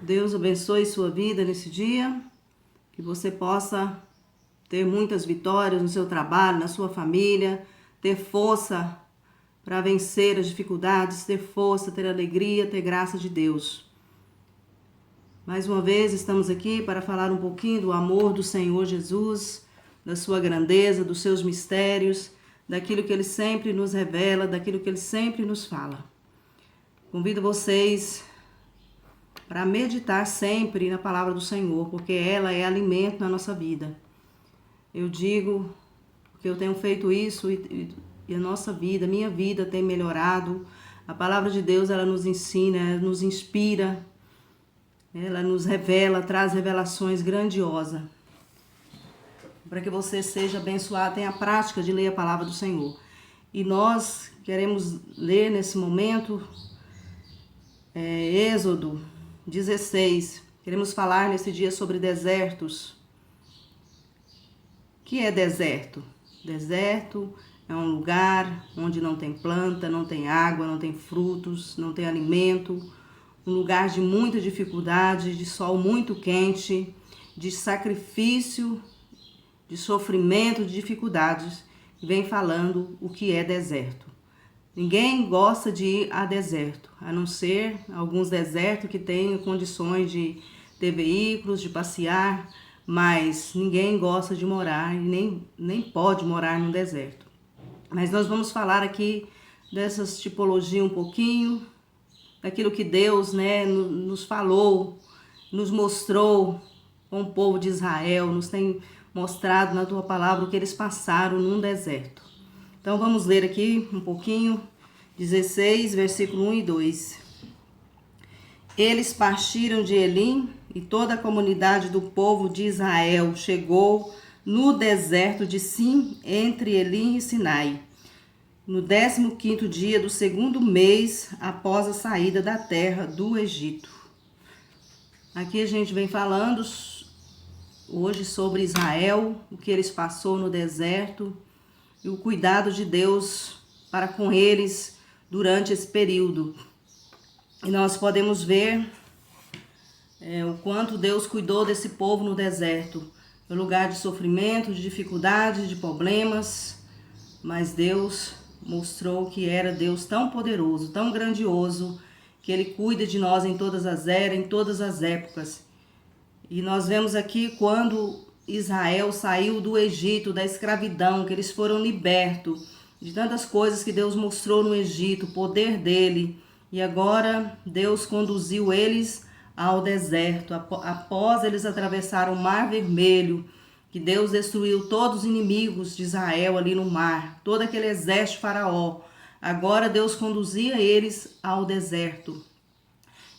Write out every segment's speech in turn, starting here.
Deus abençoe sua vida nesse dia, que você possa ter muitas vitórias no seu trabalho, na sua família, ter força para vencer as dificuldades, ter força, ter alegria, ter graça de Deus. Mais uma vez estamos aqui para falar um pouquinho do amor do Senhor Jesus, da sua grandeza, dos seus mistérios, daquilo que Ele sempre nos revela, daquilo que Ele sempre nos fala. Convido vocês para meditar sempre na palavra do Senhor, porque ela é alimento na nossa vida. Eu digo que eu tenho feito isso e a nossa vida, minha vida tem melhorado. A palavra de Deus, ela nos ensina, ela nos inspira, ela nos revela, traz revelações grandiosas. Para que você seja abençoado, tenha a prática de ler a palavra do Senhor. E nós queremos ler nesse momento Êxodo 16. Queremos falar nesse dia sobre desertos. O que é deserto? Deserto é um lugar onde não tem planta, não tem água, não tem frutos, não tem alimento. Um lugar de muita dificuldade, de sol muito quente, de sacrifício, de sofrimento, de dificuldades. Vem falando o que é deserto. Ninguém gosta de ir a deserto, a não ser alguns desertos que tenham condições de ter veículos, de passear, mas ninguém gosta de morar e nem pode morar no deserto. Mas nós vamos falar aqui dessas tipologias um pouquinho, daquilo que Deus nos falou, nos mostrou com o povo de Israel, nos tem mostrado na tua palavra o que eles passaram num deserto. Então vamos ler aqui um pouquinho, 16, versículo 1 e 2. Eles partiram de Elim e toda a comunidade do povo de Israel chegou no deserto de Sim, entre Elim e Sinai, no 15º dia do segundo mês após a saída da terra do Egito. Aqui a gente vem falando hoje sobre Israel, o que eles passou no deserto, e o cuidado de Deus para com eles durante esse período. E nós podemos ver o quanto Deus cuidou desse povo no deserto, no lugar de sofrimento, de dificuldades, de problemas, mas Deus mostrou que era Deus tão poderoso, tão grandioso, que Ele cuida de nós em todas as eras, em todas as épocas. E nós vemos aqui quando Israel saiu do Egito, da escravidão, que eles foram libertos de tantas coisas que Deus mostrou no Egito, o poder dele. E agora Deus conduziu eles ao deserto. Após eles atravessaram o Mar Vermelho, que Deus destruiu todos os inimigos de Israel ali no mar, todo aquele exército de Faraó. Agora Deus conduzia eles ao deserto.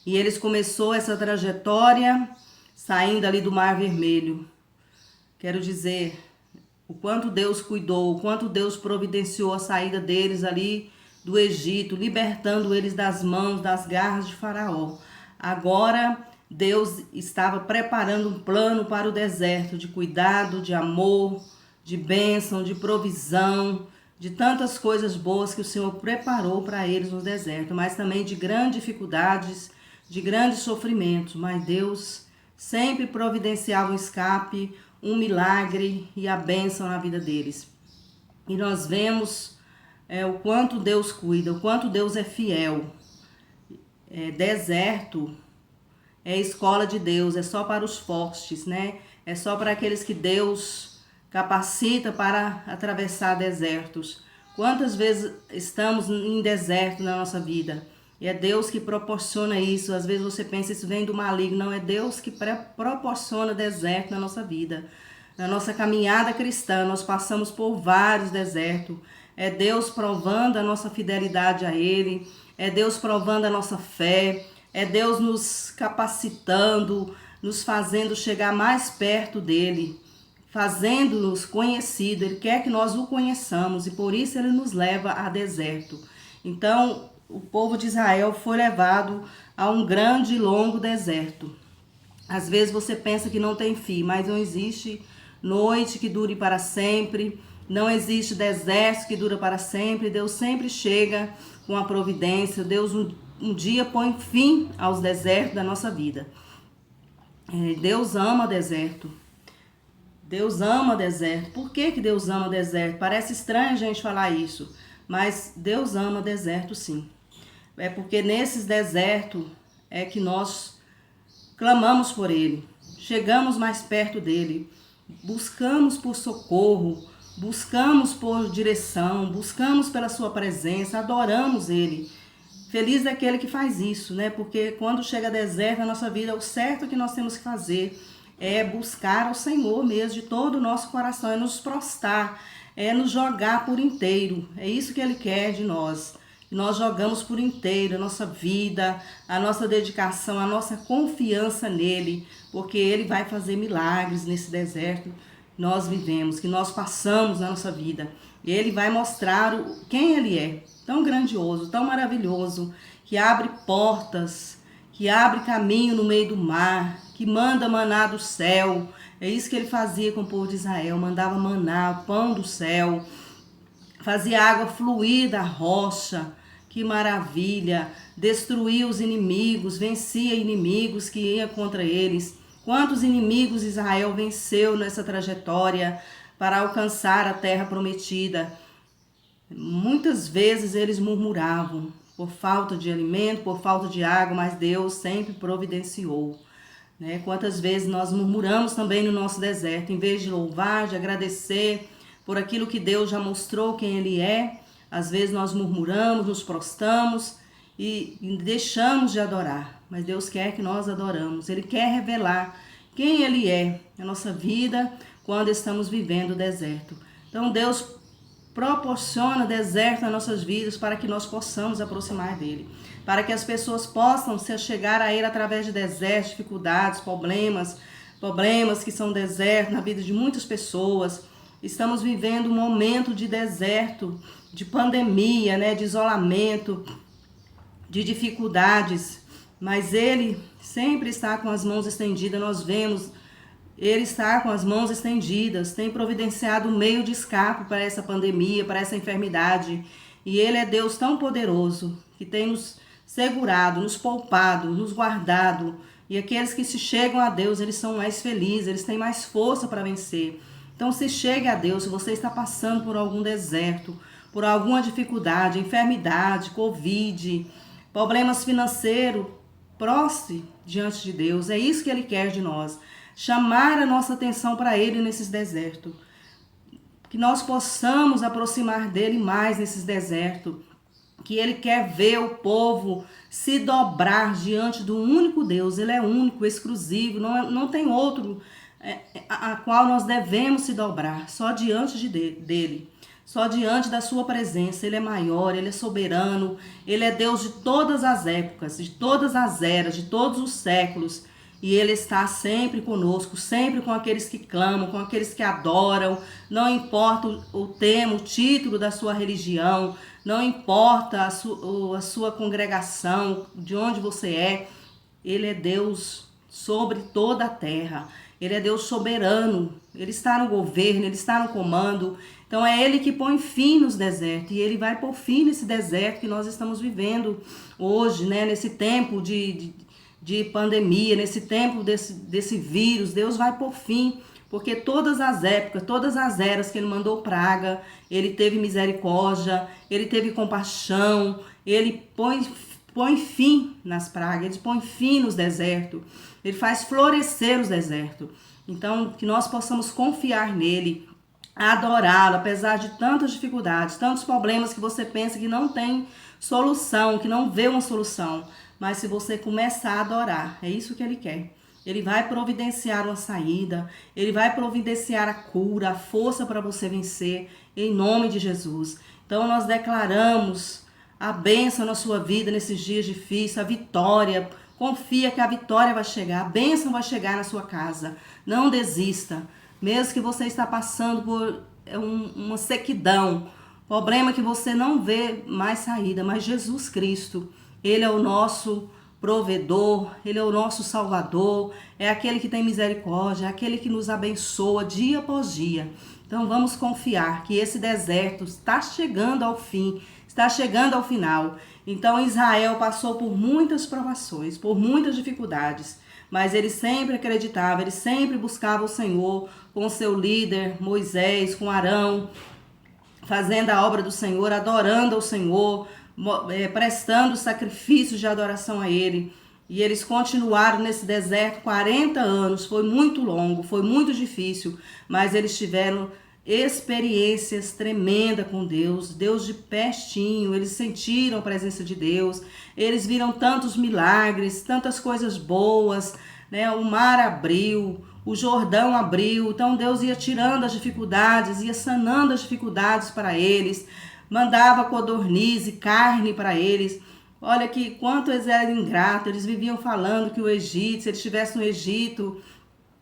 E eles começou essa trajetória saindo ali do Mar Vermelho. Quero dizer, o quanto Deus cuidou, o quanto Deus providenciou a saída deles ali do Egito, libertando eles das mãos, das garras de Faraó. Agora, Deus estava preparando um plano para o deserto, de cuidado, de amor, de bênção, de provisão, de tantas coisas boas que o Senhor preparou para eles no deserto, mas também de grandes dificuldades, de grandes sofrimentos. Mas Deus sempre providenciava um escape, um milagre e a bênção na vida deles. E nós vemos o quanto Deus cuida, o quanto Deus é fiel. Deserto é escola de Deus, é só para os fortes, né? É só para aqueles que Deus capacita para atravessar desertos. Quantas vezes estamos em deserto na nossa vida? E é Deus que proporciona isso. Às vezes você pensa, isso vem do maligno. Não, é Deus que proporciona deserto na nossa vida. Na nossa caminhada cristã, nós passamos por vários desertos. É Deus provando a nossa fidelidade a Ele. É Deus provando a nossa fé. É Deus nos capacitando, nos fazendo chegar mais perto dEle. Fazendo-nos conhecido. Ele quer que nós o conheçamos e por isso Ele nos leva a deserto. Então, o povo de Israel foi levado a um grande e longo deserto. Às vezes você pensa que não tem fim, mas não existe noite que dure para sempre, não existe deserto que dura para sempre. Deus sempre chega com a providência. Deus um dia põe fim aos desertos da nossa vida. Deus ama deserto. Deus ama deserto. Por que que Deus ama deserto? Parece estranho a gente falar isso, mas Deus ama deserto sim. É porque nesses desertos é que nós clamamos por Ele, chegamos mais perto dEle, buscamos por socorro, buscamos por direção, buscamos pela Sua presença, adoramos Ele. Feliz daquele que faz isso, né? Porque quando chega deserto na nossa vida, o certo que nós temos que fazer é buscar ao Senhor mesmo de todo o nosso coração, é nos prostrar, é nos jogar por inteiro. É isso que Ele quer de nós. Nós jogamos por inteiro a nossa vida, a nossa dedicação, a nossa confiança nele, porque Ele vai fazer milagres nesse deserto que nós vivemos, que nós passamos na nossa vida. E Ele vai mostrar quem Ele é, tão grandioso, tão maravilhoso, que abre portas, que abre caminho no meio do mar, que manda maná do céu. É isso que Ele fazia com o povo de Israel, mandava maná, o pão do céu, fazia água fluir da rocha. Que maravilha! Destruía os inimigos, vencia inimigos que iam contra eles. Quantos inimigos Israel venceu nessa trajetória para alcançar a terra prometida? Muitas vezes eles murmuravam por falta de alimento, por falta de água, mas Deus sempre providenciou. Né? Quantas vezes nós murmuramos também no nosso deserto, em vez de louvar, de agradecer por aquilo que Deus já mostrou quem Ele é. Às vezes nós murmuramos, nos prostramos e deixamos de adorar. Mas Deus quer que nós adoramos. Ele quer revelar quem Ele é na nossa vida quando estamos vivendo o deserto. Então Deus proporciona deserto nas nossas vidas para que nós possamos aproximar dEle. Para que as pessoas possam se chegar a Ele através de desertos, dificuldades, problemas que são desertos na vida de muitas pessoas. Estamos vivendo um momento de deserto, de pandemia, né, de isolamento, de dificuldades, mas Ele sempre está com as mãos estendidas, nós vemos, Ele está com as mãos estendidas, tem providenciado um meio de escape para essa pandemia, para essa enfermidade, e Ele é Deus tão poderoso, que tem nos segurado, nos poupado, nos guardado, e aqueles que se chegam a Deus, eles são mais felizes, eles têm mais força para vencer. Então se chegue a Deus, se você está passando por algum deserto, por alguma dificuldade, enfermidade, Covid, problemas financeiros, prostre diante de Deus. É isso que Ele quer de nós. Chamar a nossa atenção para Ele nesses desertos. Que nós possamos aproximar dEle mais nesses desertos. Que Ele quer ver o povo se dobrar diante do único Deus. Ele é único, exclusivo, não tem outro a qual nós devemos se dobrar. Só diante dEle. Só diante da sua presença. Ele é maior, Ele é soberano, Ele é Deus de todas as épocas, de todas as eras, de todos os séculos. E Ele está sempre conosco, sempre com aqueles que clamam, com aqueles que adoram. Não importa o tema, o título da sua religião, não importa a sua congregação, de onde você é. Ele é Deus sobre toda a terra. Ele é Deus soberano, Ele está no governo, Ele está no comando. Então é Ele que põe fim nos desertos e Ele vai pôr fim nesse deserto que nós estamos vivendo hoje, né? Nesse tempo de pandemia, nesse tempo desse vírus. Deus vai pôr fim, porque todas as épocas, todas as eras que Ele mandou praga, Ele teve misericórdia, Ele teve compaixão, Ele põe fim nas pragas, Ele põe fim nos desertos, Ele faz florescer os desertos. Então, que nós possamos confiar nele, adorá-lo, apesar de tantas dificuldades, tantos problemas que você pensa que não tem solução, que não vê uma solução. Mas se você começar a adorar, é isso que Ele quer. Ele vai providenciar uma saída, Ele vai providenciar a cura, a força para você vencer, em nome de Jesus. Então, nós declaramos a bênção na sua vida nesses dias difíceis, a vitória. Confia que a vitória vai chegar, a bênção vai chegar na sua casa. Não desista, mesmo que você está passando por uma sequidão, problema que você não vê mais saída, mas Jesus Cristo, Ele é o nosso provedor, Ele é o nosso Salvador, é aquele que tem misericórdia, é aquele que nos abençoa dia após dia. Então vamos confiar que esse deserto está chegando ao fim, está chegando ao final. Então Israel passou por muitas provações, por muitas dificuldades, mas ele sempre acreditava, ele sempre buscava o Senhor com o seu líder Moisés, com Arão, fazendo a obra do Senhor, adorando ao Senhor, prestando sacrifícios de adoração a Ele. E eles continuaram nesse deserto 40 anos, foi muito longo, foi muito difícil, mas eles tiveram experiências tremendas com Deus, Deus de pertinho, eles sentiram a presença de Deus, eles viram tantos milagres, tantas coisas boas, né? O mar abriu, o Jordão abriu, então Deus ia tirando as dificuldades, ia sanando as dificuldades para eles, mandava codorniz e carne para eles. Olha que quanto eles eram ingratos, eles viviam falando que o Egito, se eles estivessem no Egito,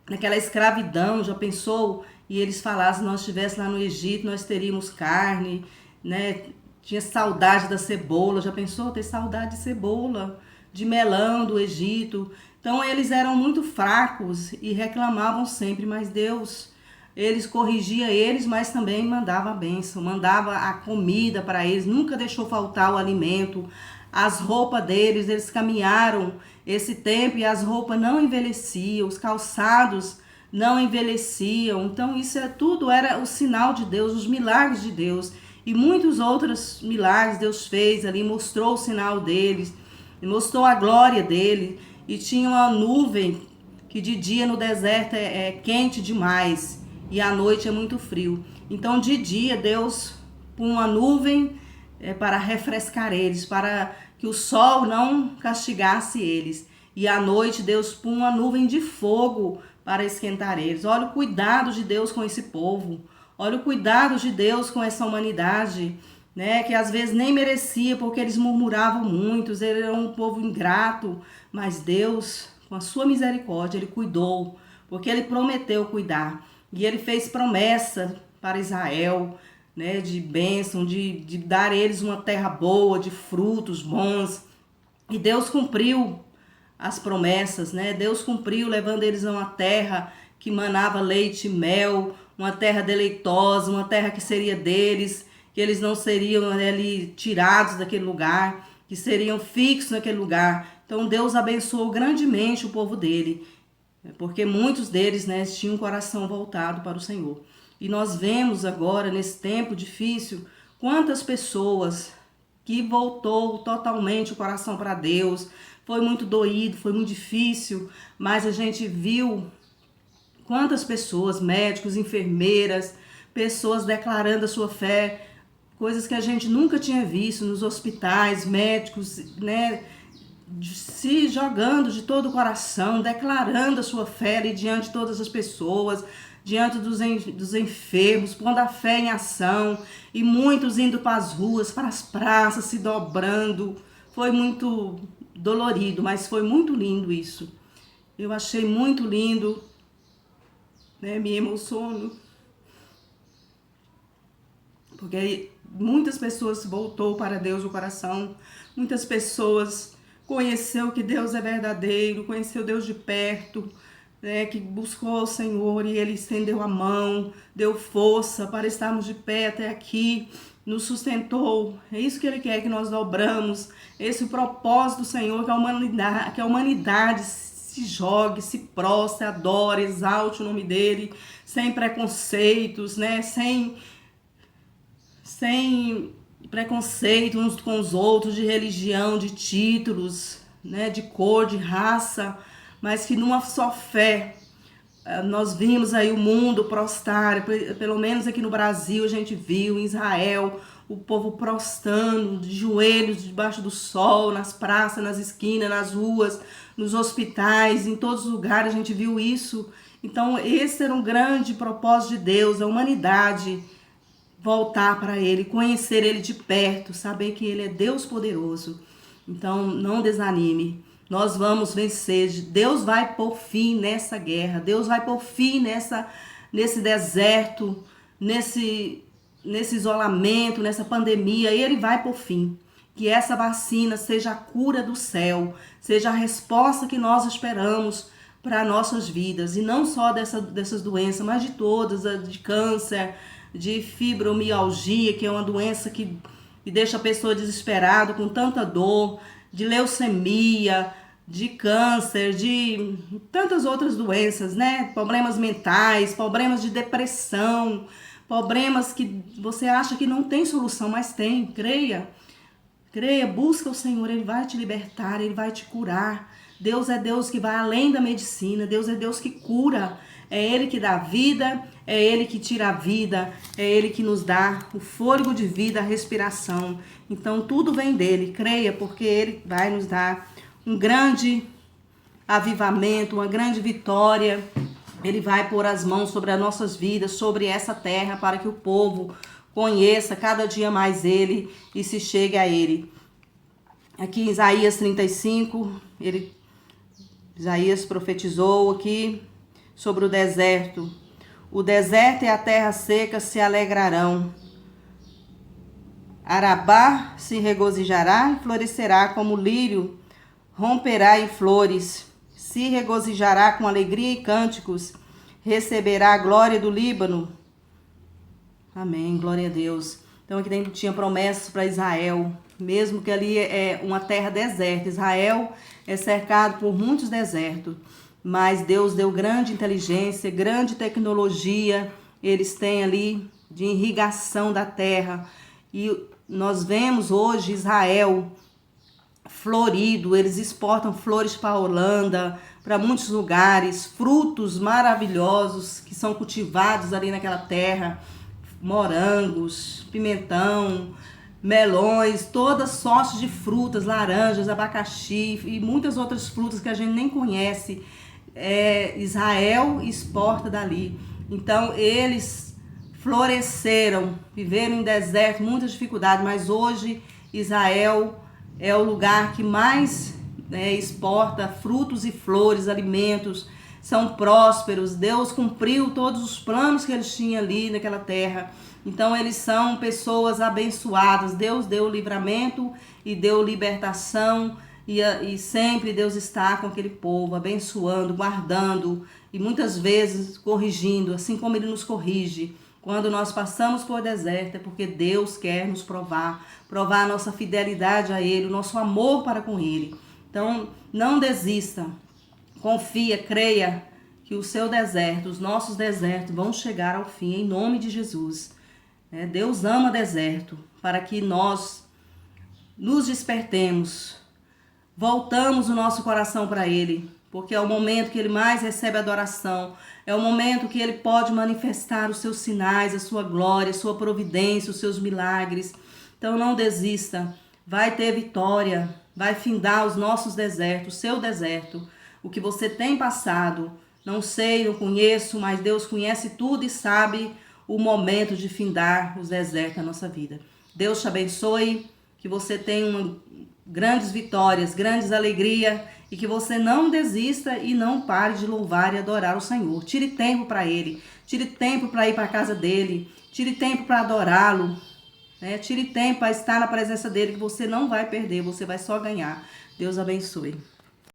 naquela escravidão, já pensou? E eles falassem, se nós estivéssemos lá no Egito, nós teríamos carne, né? Tinha saudade da cebola, já pensou? Ter saudade de cebola, de melão do Egito. Então eles eram muito fracos e reclamavam sempre, mas Deus, eles corrigia eles, mas também mandava a bênção, mandava a comida para eles, nunca deixou faltar o alimento. As roupas deles, eles caminharam esse tempo e as roupas não envelheciam, os calçados não envelheciam. Então isso tudo era o sinal de Deus, os milagres de Deus. E muitos outros milagres Deus fez ali, mostrou o sinal deles, mostrou a glória dele. E tinha uma nuvem que de dia no deserto é quente demais e à noite é muito frio. Então de dia Deus põe uma nuvem para refrescar eles, para que o sol não castigasse eles. E à noite Deus põe uma nuvem de fogo para esquentar eles. Olha o cuidado de Deus com esse povo. Olha o cuidado de Deus com essa humanidade, né? Que às vezes nem merecia, porque eles murmuravam muito, eles eram um povo ingrato. Mas Deus, com a sua misericórdia, Ele cuidou, porque Ele prometeu cuidar. E Ele fez promessa para Israel, né, de bênção, de dar a eles uma terra boa, de frutos bons. E Deus cumpriu as promessas, né? Deus cumpriu, levando eles a uma terra que manava leite e mel, uma terra deleitosa, uma terra que seria deles, que eles não seriam ali tirados daquele lugar, que seriam fixos naquele lugar. Então Deus abençoou grandemente o povo dele, porque muitos deles, né, tinham o coração voltado para o Senhor. E nós vemos agora, nesse tempo difícil, quantas pessoas que voltou totalmente o coração para Deus. Foi muito doído, foi muito difícil, mas a gente viu quantas pessoas, médicos, enfermeiras, pessoas declarando a sua fé, coisas que a gente nunca tinha visto nos hospitais, médicos, né, se jogando de todo o coração, declarando a sua fé ali diante de todas as pessoas, diante dos enfermos, pondo a fé em ação, e muitos indo para as ruas, para as praças, se dobrando. Foi muito dolorido, mas foi muito lindo isso. Eu achei muito lindo, né? Me emociono, porque muitas pessoas voltou para Deus o coração, muitas pessoas conheceu que Deus é verdadeiro, conheceu Deus de perto, né, que buscou o Senhor e Ele estendeu a mão, deu força para estarmos de pé até aqui, nos sustentou. É isso que Ele quer, que nós dobramos, esse é o propósito do Senhor, que a humanidade se jogue, se prostre, adore, exalte o nome dEle, sem preconceitos, né, sem preconceito uns com os outros, de religião, de títulos, né, de cor, de raça, mas que numa só fé. Nós vimos aí o mundo prostrar, pelo menos aqui no Brasil a gente viu, em Israel, o povo prostrando de joelhos debaixo do sol, nas praças, nas esquinas, nas ruas, nos hospitais, em todos os lugares a gente viu isso. Então esse era um grande propósito de Deus, a humanidade voltar para Ele, conhecer Ele de perto, saber que Ele é Deus poderoso. Então não desanime. Nós vamos vencer. Deus vai pôr fim nessa guerra. Deus vai pôr fim nesse deserto, nesse isolamento, nessa pandemia. Ele vai pôr fim. Que essa vacina seja a cura do céu, seja a resposta que nós esperamos para nossas vidas. E não só dessas doenças, mas de todas, de câncer, de fibromialgia, que é uma doença que deixa a pessoa desesperada, com tanta dor, de leucemia, de câncer, de tantas outras doenças, né? Problemas mentais, problemas de depressão, problemas que você acha que não tem solução, mas tem. Creia, creia, busca o Senhor, Ele vai te libertar, Ele vai te curar. Deus é Deus que vai além da medicina, Deus é Deus que cura. É Ele que dá vida, é Ele que tira a vida, é Ele que nos dá o fôlego de vida, a respiração. Então tudo vem dEle, creia, porque Ele vai nos dar um grande avivamento, uma grande vitória. Ele vai pôr as mãos sobre as nossas vidas, sobre essa terra, para que o povo conheça cada dia mais Ele e se chegue a Ele. Aqui em Isaías 35, Isaías profetizou aqui sobre o deserto. O deserto e a terra seca se alegrarão. Arabá se regozijará e florescerá como lírio, romperá em flores, se regozijará com alegria e cânticos, receberá a glória do Líbano. Amém, glória a Deus. Então aqui dentro tinha promessas para Israel, mesmo que ali é uma terra deserta. Israel é cercado por muitos desertos, mas Deus deu grande inteligência, grande tecnologia, eles têm ali de irrigação da terra. E nós vemos hoje Israel florido, eles exportam flores para a Holanda, para muitos lugares, frutos maravilhosos que são cultivados ali naquela terra, morangos, pimentão, melões, todas sortes de frutas, laranjas, abacaxi e muitas outras frutas que a gente nem conhece. Israel exporta dali. Então eles floresceram, viveram em deserto, muitas dificuldades, mas hoje Israel é o lugar que mais exporta frutos e flores, alimentos, são prósperos. Deus cumpriu todos os planos que eles tinham ali naquela terra. Então eles são pessoas abençoadas. Deus deu livramento e deu libertação. E sempre Deus está com aquele povo, abençoando, guardando e muitas vezes corrigindo, assim como Ele nos corrige. Quando nós passamos por deserto é porque Deus quer nos provar a nossa fidelidade a Ele, o nosso amor para com Ele. Então não desista, confia, creia que o seu deserto, os nossos desertos vão chegar ao fim em nome de Jesus. Deus ama deserto para que nós nos despertemos, voltamos o nosso coração para Ele, porque é o momento que Ele mais recebe adoração, é o momento que Ele pode manifestar os seus sinais, a sua glória, a sua providência, os seus milagres. Então não desista, vai ter vitória, vai findar os nossos desertos, o seu deserto, o que você tem passado. Não sei, não conheço, mas Deus conhece tudo e sabe o momento de findar os desertos da nossa vida. Deus te abençoe, que você tenha grandes vitórias, grandes alegrias e que você não desista e não pare de louvar e adorar o Senhor. Tire tempo para Ele, tire tempo para ir para a casa dEle, tire tempo para adorá-lo, tire tempo para estar na presença dEle, que você não vai perder, você vai só ganhar. Deus abençoe.